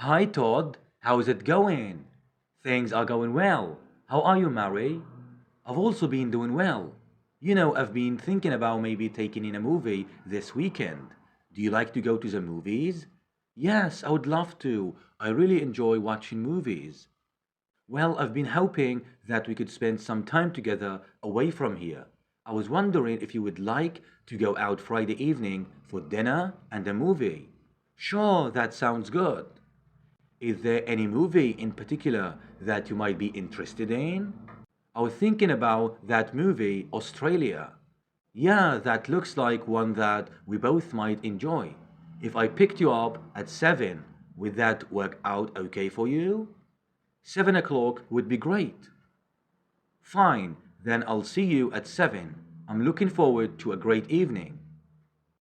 Hi Todd, how's it going? Things are going well. How are you, Mary? I've also been doing well. I've been thinking about maybe taking in a movie this weekend. Do you like to go to the movies? Yes, I would love to. I really enjoy watching movies. Well, I've been hoping that we could spend some time together away from here. I was wondering if you would like to go out Friday evening for dinner and a movie. Sure, that sounds good. Is there any movie in particular that you might be interested in? I was thinking about that movie, Australia. Yeah, that looks like one that we both might enjoy. If I picked you up at 7, would that work out okay for you? 7 o'clock would be great. Fine, then I'll see you at 7. I'm looking forward to a great evening.